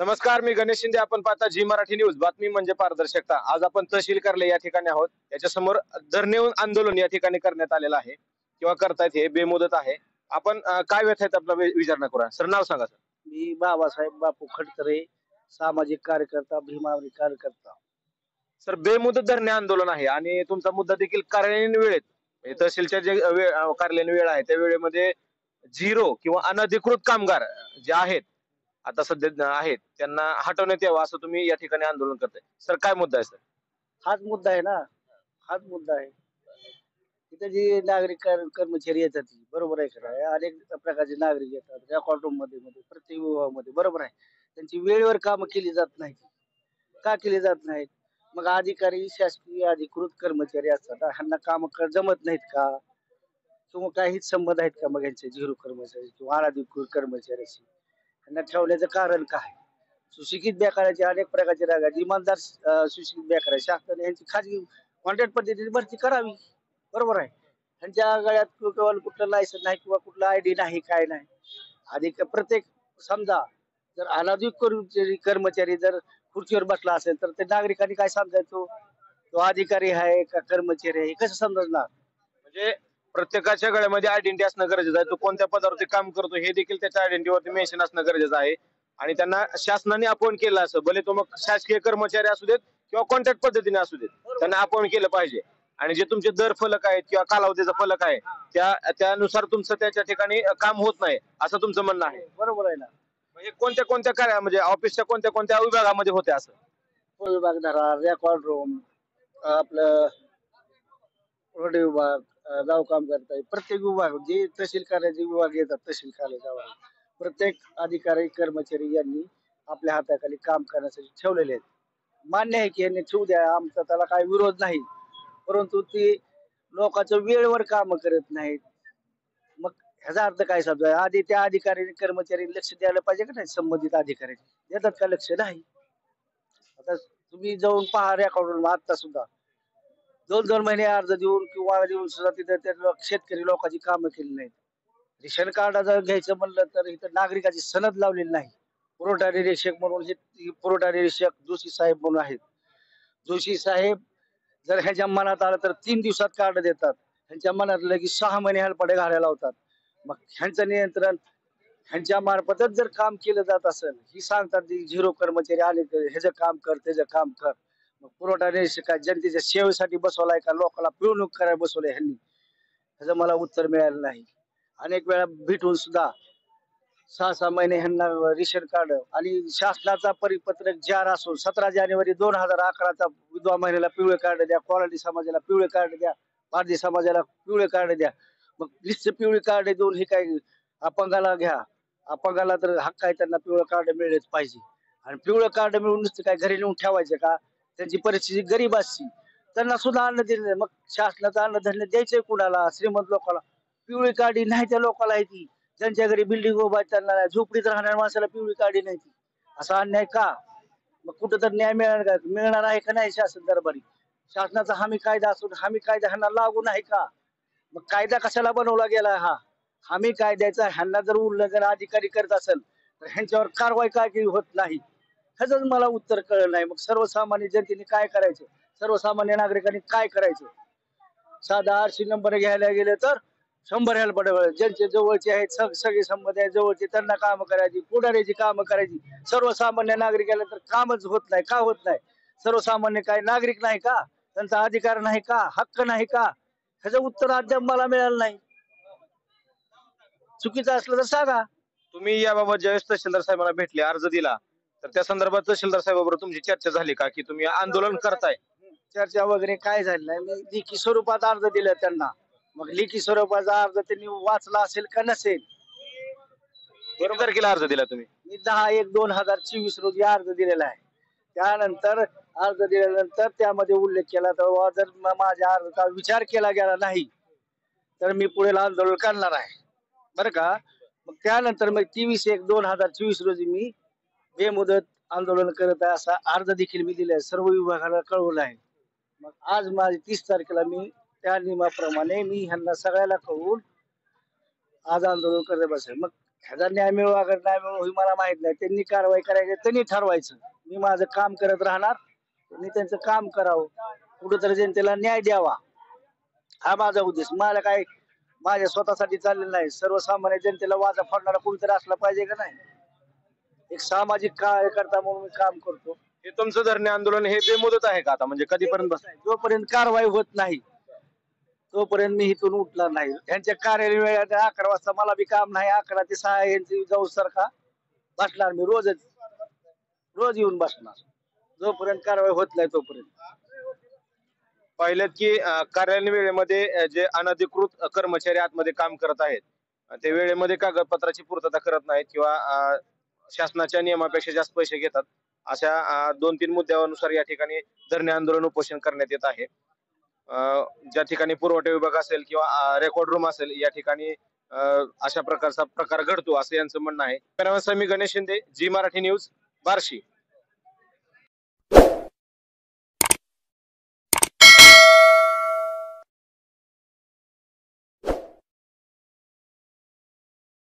नमस्कार, मी गणेश शिंदे. आपण पाहता जी मराठी न्यूज. बातमी म्हणजे पारदर्शकता. आज आपण तहसील कार्यालय या ठिकाणी आहोत. याच्या समोर धरणे आंदोलन या ठिकाणी करण्यात आलेलं आहे किंवा करतायत. हे बेमुदत आहे. आपण काय व्यथा आहेत आपला विचारणा करूया. सर, नाव सांगा सर. मी बाबासाहेब बापू खडतरे, सामाजिक कार्यकर्ता, भीमावरी कार्यकर्ता. सर, बेमुदत धरणे आंदोलन आहे आणि तुमचा मुद्दा देखील कार्यालयीन वेळेत तहसीलच्या जे कार्यालयीन वेळ आहे त्या वेळेमध्ये झिरो किंवा अनधिकृत कामगार जे आहेत आता सध्या आहेत त्यांना हटवण्यात यावं असं तुम्ही या ठिकाणी आंदोलन करताय. सर, काय मुद्दा आहे सर? हाच मुद्दा आहे ना, हाच मुद्दा आहे. इथे जे नागरिक कर्मचारी येतात बरोबर आहे का, अनेक प्रकारचे नागरिक येतात रेकॉर्ड रूम मध्ये प्रत्येक विभागामध्ये, बरोबर आहे. त्यांची वेळेवर कामं केली जात नाहीत. का केली जात नाहीत? मग अधिकारी, शासकीय अधिकृत कर्मचारी असतात, ह्यांना काम जमत नाहीत का, किंवा काहीच संबंध आहेत का मग यांचे झिरो कर्मचारी किंवा अनधिकृत कर्मचाऱ्याशी? ह्यांना ठेवण्याचं कारण काय? सुशिक्षित बेकाराचे अनेक प्रकारचे राग आहेत. इमानदार सुशिक्षित बेकार आहे, शासनाने यांची खाजगी कॉन्ट्रॅक्ट पद्धतीने भरती करावी, बरोबर आहे. त्यांच्या गळ्यात कुठलं लायसन नाही किंवा कुठलं आयडी नाही, काय नाही. अधिक प्रत्येक समजा जर अनधिकृत कर्मचारी जर खुर्चीवर बसला असेल तर ते नागरिकांनी काय समजायचो, तो अधिकारी आहे का कर्मचारी आहे, हे कसं समजणार? म्हणजे प्रत्येकाच्या गळ्यामध्ये आयडेंटिटी असणं गरजेचं आहे. तो कोणत्या पदावरती काम करतो हे देखील त्याच्या आयडेंटिटीवरती मेन्शन असणं गरजेचं आहे. आणि त्यांना शासनाने अपॉइंट केलं असं, भले तो मग शासकीय कर्मचारी असू देत किंवा कॉन्ट्रॅक्ट पद्धतीने असू देत, त्यांना अपॉइंट केलं पाहिजे. आणि जे तुमचे दर फलक आहेत किंवा कालावधीचा फलक आहे त्यानुसार तुमचं त्याच्या ठिकाणी काम होत नाही असं तुमचं म्हणणं आहे. बरोबर आहे ना. म्हणजे कोणत्या कोणत्या कार्य म्हणजे ऑफिसच्या कोणत्या कोणत्या विभागामध्ये होते असं? विभाग धरा, रेकॉर्ड रूम, आपलं रोड विभाग, गाव काम करता प्रत्येक विभाग जे तहसील कार्याचे विभाग येतात तहसील कार्यालयावर प्रत्येक अधिकारी कर्मचारी यांनी आपल्या हाताखाली काम करण्यासाठी ठेवलेले आहेत. मान्य आहे की यांनी ठेवू द्या, आमचा त्याला काही विरोध नाही, परंतु ते लोकांचं वेळेवर काम करत नाहीत. मग ह्याचा अर्थ काय समजा, आधी त्या अधिकारी कर्मचारी लक्ष द्यायला पाहिजे का नाही? संबंधित अधिकारी देतात का लक्ष? नाही. आता तुम्ही जाऊन पहा रेकॉर्ड, आता सुद्धा 2-2 महिने अर्ज देऊन किंवा देऊन सुद्धा तिथे शेतकरी लोकांची कामं केली नाहीत. रेशन कार्ड जर घ्यायचं म्हणलं तर इथं नागरिकाची सनद लावलेली नाही. पुरवठा निरीक्षक म्हणून हे पुरवठा निरीक्षक जोशी साहेब म्हणून आहेत. जोशी साहेब जर ह्याच्या मनात आलं तर 3 दिवसात कार्ड देतात. ह्यांच्या मनात की 6 महिने हेलपाटे घालायला होतात. मग ह्यांचं नियंत्रण ह्यांच्या मार्फतच जर काम केलं जात असेल, ही सांगतात झिरो कर्मचारी आले तर ह्याचं काम कर, त्याचं काम कर. मग पुरवठा निरीक्षक जनतेच्या सेवेसाठी बसवलाय का लोकांना पिळवणूक करायला बसवलंय ह्यांनी? ह्याचं मला उत्तर मिळालं नाही. अनेक वेळा भेटून सुद्धा 6-6 महिने ह्यांना रेशन कार्ड आणि शासनाचा परिपत्रक जार असून 17 जानेवारी 2011चा विधवा महिलेला पिवळे कार्ड द्या, कोराडी समाजाला पिवळे कार्ड द्या, पारधी समाजाला पिवळे कार्ड द्या. मग लिस्ट पिवळे कार्ड देऊन हे काय अपंगाला घ्या, अपंगाला तर हक्क आहे, त्यांना पिवळं कार्ड मिळलेच पाहिजे. आणि पिवळं कार्ड मिळून नुसतं काय घरी नेऊन ठेवायचं का? त्यांची परिस्थिती गरीब असती त्यांना सुद्धा अन्न दिले. मग शासनाचं अन्नधान्य द्यायचंय कुणाला? श्रीमंत लोकांना. पिवळी काडी नाही त्या लोकांना आहे ती, ज्यांच्या घरी बिल्डिंग उभा आहे त्यांना नाही. झोपडीत राहणाऱ्या माणसाला पिवळी काडी नाही ती. असा अन्याय का? मग कुठं तर न्याय मिळणार आहे का नाही शासन दरबारी? शासनाचा हमी कायदा असून हमी कायदा ह्यांना लागू नाही का? मग कायदा कशाला बनवला गेला? हमी कायद्याचा ह्यांना जर उल्लंघन अधिकारी करत असेल तर ह्यांच्यावर कारवाई काय केली होत नाही? ह्याच मला उत्तर कळलं नाही. मग सर्वसामान्य जनतेने काय करायचं? सर्वसामान्य नागरिकांनी काय करायचं? साधा आरशी नंबर घ्यायला गेले तर 100 हेल्पडे, ज्यांचे जवळचे आहेत सगळे संबंध जवळचे त्यांना काम करायची, पुढाऱ्याची कामं करायची. सर्वसामान्य नागरिकाला तर कामच होत नाही. का होत नाही? सर्वसामान्य काय नागरिक नाही का? त्यांचा अधिकार नाही का? हक्क नाही का? ह्याचं उत्तर अद्याप मला मिळालं नाही. चुकीचं असलं तर सांगा. तुम्ही याबाबत ज्यावेळेस तहसीलदार साहेबांना भेटले, अर्ज दिला, तर त्या संदर्भात तहसीलदार साहेबाबरोबर तुमची चर्चा झाली का की तुम्ही आंदोलन करताय? चर्चा वगैरे काय झाली नाही. मी लेखी स्वरूपात अर्ज दिला त्यांना. मग लेखी स्वरूपाचा अर्ज त्यांनी वाचला असेल का नसेल? किती तारखेला अर्ज दिला तुम्ही? मी 10/1/2024 रोजी अर्ज दिलेला आहे. त्यानंतर अर्ज दिल्यानंतर त्यामध्ये उल्लेख केला तर जर माझ्या अर्जाचा विचार केला गेला नाही तर मी पुढील आंदोलन करणार आहे, बरं का? मग त्यानंतर मग 23/1/2024 रोजी मी बेमुदत आंदोलन करत आहे असा अर्ज देखील मी दिलाय, सर्व विभागाला कळवलं आहे. मग आज माझी 30 तारखेला मी त्या नियमाप्रमाणे मी ह्यांना सगळ्याला कळवून आज आंदोलन करत बसेल. मग ह्याचा न्याय मिळू अगर नाही मिळू हे मला माहित नाही. त्यांनी कारवाई करायची त्यांनी ठरवायचं. मी माझं काम करत राहणार, त्यांनी त्यांचं काम करावं, कुठेतरी जनतेला न्याय द्यावा, हा माझा उद्देश. मला काय माझ्या स्वतःसाठी चाललेलं नाही, सर्वसामान्य जनतेला वाचा फोडणारा कोणीतरी असला पाहिजे का नाही. एक सामाजिक कार्यकर्ता म्हणून मी काम करतो. हे तुमचं धरणे आंदोलन हे बेमुदत आहे का आता, म्हणजे कधीपर्यंत जोपर्यंत कारवाई होत नाही तोपर्यंत मी इथून उठणार नाही. यांच्या कार्यालय वेळात 11 वाजता मला बी काम नाही, 11 ते 6 यांची जाऊ सारखा बसणार मी रोज येऊन बसणार जोपर्यंत कारवाई होत नाही तोपर्यंत. पाहिलं की कार्यालयीन वेळेमध्ये जे अनधिकृत कर्मचारी आतमध्ये काम करत आहेत ते वेळेमध्ये कागदपत्राची पूर्तता करत नाहीत किंवा शासनाच्या नियमापेक्षा जास्त पैसे घेतात. अशा 2-3 मुद्द्यानुसार या ठिकाणी धरणे आंदोलन उपोषण करण्यात येत आहे. ज्या ठिकाणी पुरवठा विभाग असेल किंवा रेकॉर्ड रूम असेल या ठिकाणी अशा प्रकारचा प्रकार घडतो असं यांचं म्हणणं आहे. मी गणेश शिंदे, जी मराठी न्यूज, बार्शी.